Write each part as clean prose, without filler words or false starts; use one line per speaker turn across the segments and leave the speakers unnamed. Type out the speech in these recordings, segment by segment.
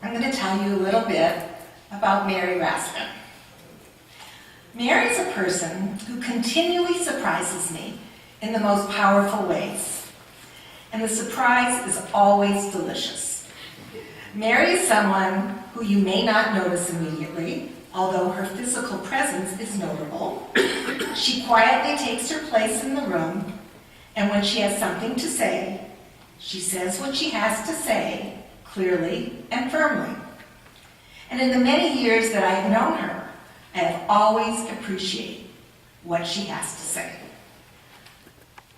I'm going to tell you a little bit about Mary Raskin. Mary is a person who continually surprises me in the most powerful ways. And the surprise is always delicious. Mary is someone who you may not notice immediately, although her physical presence is notable. She quietly takes her place in the room, and when she has something to say, she says what she has to say clearly and firmly. And in the many years that I have known her, I have always appreciated what she has to say.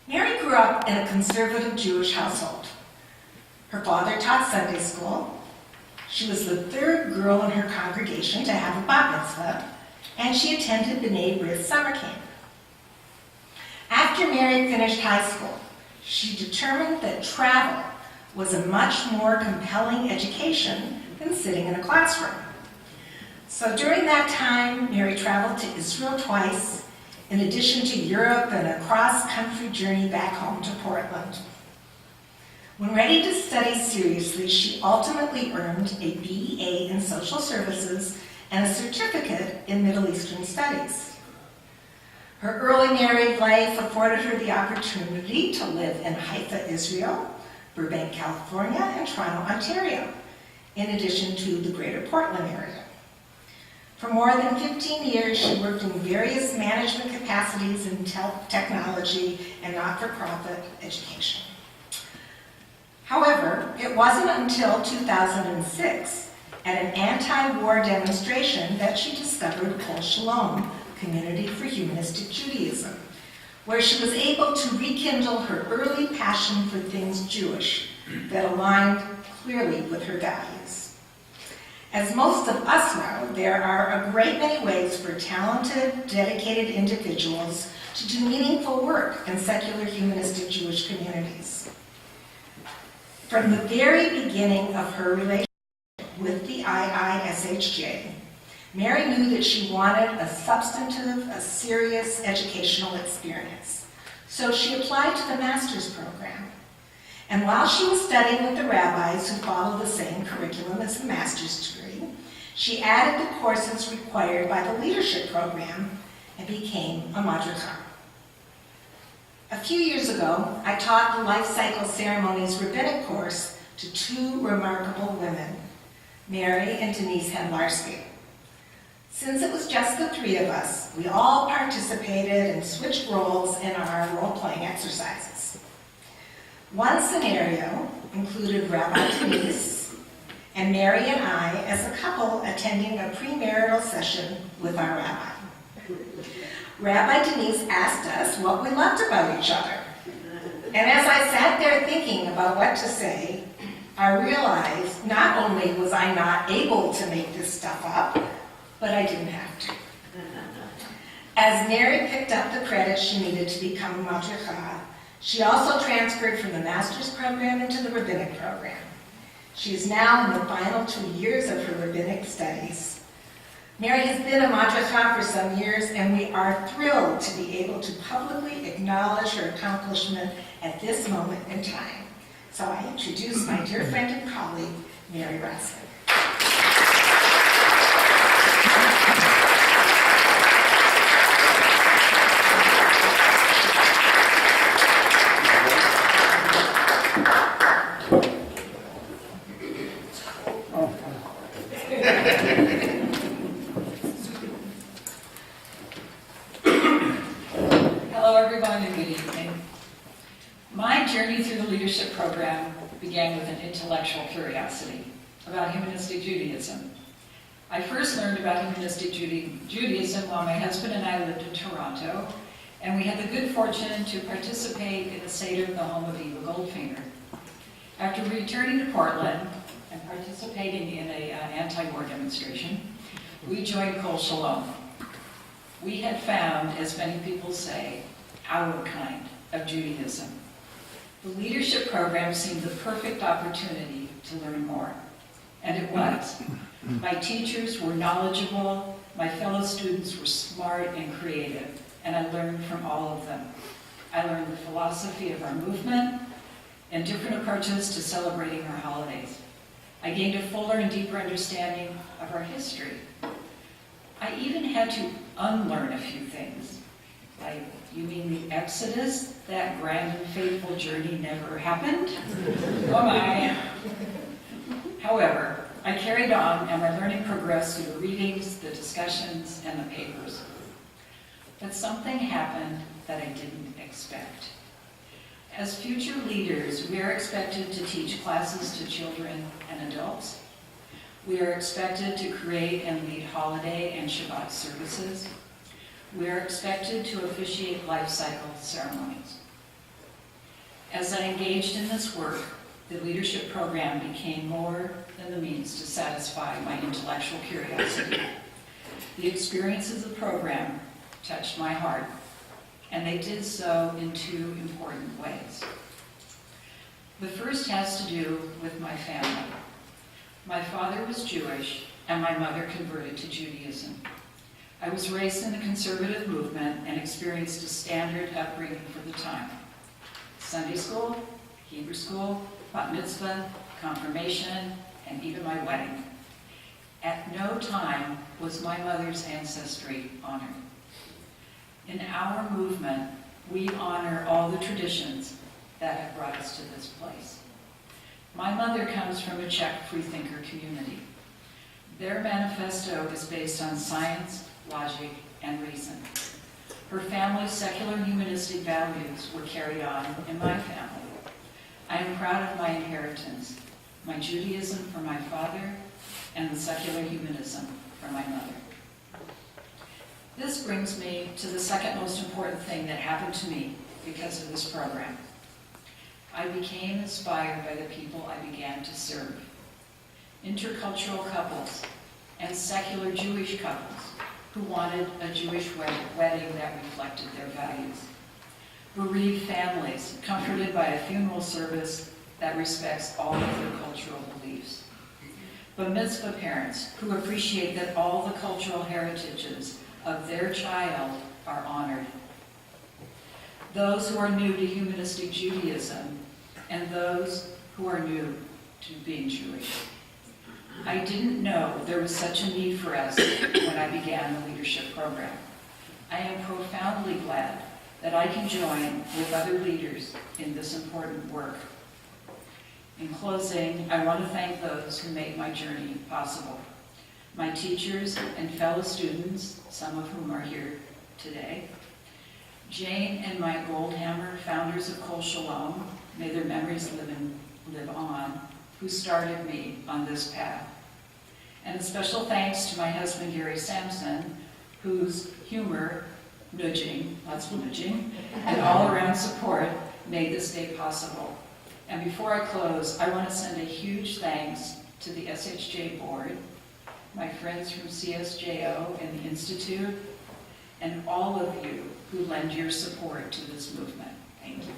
Mary grew up in a conservative Jewish household. Her father taught Sunday school. She was the third girl in her congregation to have a bat mitzvah, and she attended B'nai B'rith summer camp. After Mary finished high school, she determined that travel was a much more compelling education than sitting in a classroom. So during that time, Mary traveled to Israel twice, in addition to Europe and a cross-country journey back home to Portland. When ready to study seriously, she ultimately earned a BA in Social Services and a certificate in Middle Eastern Studies. Her early married life afforded her the opportunity to live in Haifa, Israel, Burbank, California, and Toronto, Ontario, in addition to the greater Portland area. For more than 15 years, she worked in various management capacities in technology and not-for-profit education. However, it wasn't until 2006, at an anti-war demonstration, that she discovered Kol Shalom, Community for Humanistic Judaism, where she was able to rekindle her early passion for things Jewish that aligned clearly with her values. As most of us know, there are a great many ways for talented, dedicated individuals to do meaningful work in secular humanistic Jewish communities. From the very beginning of her relationship with the IISHJ, Mary knew that she wanted a substantive, a serious educational experience. So she applied to the master's program. And while she was studying with the rabbis who follow the same curriculum as the master's degree, she added the courses required by the leadership program and became a Madrikha. A few years ago, I taught the Life Cycle Ceremonies rabbinic course to two remarkable women, Mary and Denise Henlarsky. Since it was just the three of us, we all participated and switched roles in our role-playing exercises. One scenario included Rabbi Denise and Mary and I as a couple attending a premarital session with our rabbi. Rabbi Denise asked us what we loved about each other. And as I sat there thinking about what to say, I realized not only was I not able to make this stuff up, but I didn't have to. As Mary picked up the credits she needed to become a Madrikha, she also transferred from the master's program into the rabbinic program. She is now in the final 2 years of her rabbinic studies. Mary has been a Madrikha for some years, and we are thrilled to be able to publicly acknowledge her accomplishment at this moment in time. So I introduce my dear friend and colleague, Mary Raskin.
Program began with an intellectual curiosity about humanistic Judaism. I first learned about humanistic Judaism while my husband and I lived in Toronto, and we had the good fortune to participate in the Seder in the home of Eva Goldfinger. After returning to Portland and participating in an anti-war demonstration, we joined Kol Shalom. We had found, as many people say, our kind of Judaism. The leadership program seemed the perfect opportunity to learn more, and it was. My teachers were knowledgeable, my fellow students were smart and creative, and I learned from all of them. I learned the philosophy of our movement and different approaches to celebrating our holidays. I gained a fuller and deeper understanding of our history. I even had to unlearn a few things. Like, you mean the Exodus, that grand and fateful journey never happened? Oh my. However, I carried on and my learning progressed through the readings, the discussions, and the papers. But something happened that I didn't expect. As future leaders, we are expected to teach classes to children and adults. We are expected to create and lead holiday and Shabbat services. We are expected to officiate life cycle ceremonies. As I engaged in this work, the leadership program became more than the means to satisfy my intellectual curiosity. The experiences of the program touched my heart, and they did so in two important ways. The first has to do with my family. My father was Jewish, and my mother converted to Judaism. I was raised in the conservative movement and experienced a standard upbringing for the time. Sunday school, Hebrew school, bat mitzvah, confirmation, and even my wedding. At no time was my mother's ancestry honored. In our movement, we honor all the traditions that have brought us to this place. My mother comes from a Czech freethinker community. Their manifesto is based on science, logic, and reason. Her family's secular humanistic values were carried on in my family. I am proud of my inheritance, my Judaism from my father, and the secular humanism from my mother. This brings me to the second most important thing that happened to me because of this program. I became inspired by the people I began to serve. Intercultural couples and secular Jewish couples who wanted a Jewish wedding that reflected their values. Bereaved families comforted by a funeral service that respects all of their cultural beliefs. Bat mitzvah parents who appreciate that all the cultural heritages of their child are honored. Those who are new to humanistic Judaism and those who are new to being Jewish. I didn't know there was such a need for us when I began the leadership program. I am profoundly glad that I can join with other leaders in this important work. In closing, I want to thank those who made my journey possible. My teachers and fellow students, some of whom are here today. Jane and Mike Goldhammer, founders of Kol Shalom, may their memories live on, who started me on this path. And a special thanks to my husband, Gary Sampson, whose humor, nudging, lots of nudging, and all-around support made this day possible. And before I close, I want to send a huge thanks to the SHJ board, my friends from CSJO and the Institute, and all of you who lend your support to this movement. Thank you.